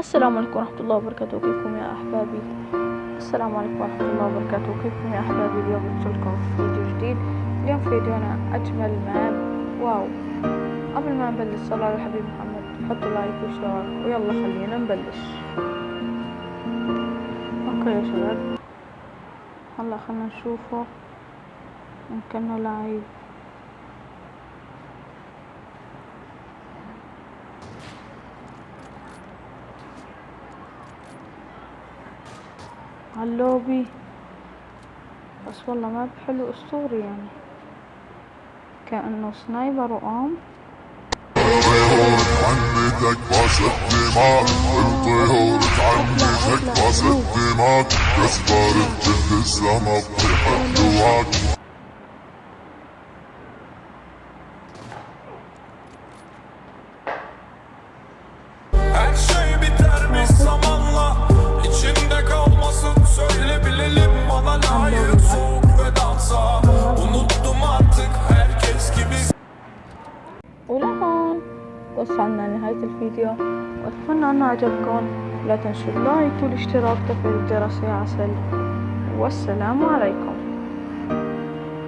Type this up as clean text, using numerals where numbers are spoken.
السلام عليكم ورحمة الله وبركاته. كيفكم يا أحبابي؟ السلام عليكم ورحمة الله وبركاته. كيفكم يا أحبابي؟ اليوم جبت لكم فيديو جديد. اليوم فيديونا أجمل ماب. واو! قبل ما نبلش صلوا على الحبيب محمد، حطوا لايك واشتراك ويلا خلينا نبلش. اوكي يا شباب، هلا خلنا نشوفه إن كنا لايف. اللوبي بس والله ما حلو، اسطوري يعني، كأنه سنايبر وقام. عنيتك باست دماغ، الطيور عنيتك باست دماغ، كسبار الجد السما بطيحة لواك. Her şey bitermiş zamanla, içinde kalmasın söyle bilelim, bana layık soğuk ve dansa. Unuttum artık herkes gibi. ولهون وصلنا لنهاية الفيديو، وأتمنى أنه عجبكم. لا تنسوا اللايك والاشتراك وتفعيل الجرس يا عسل، والسلام عليكم.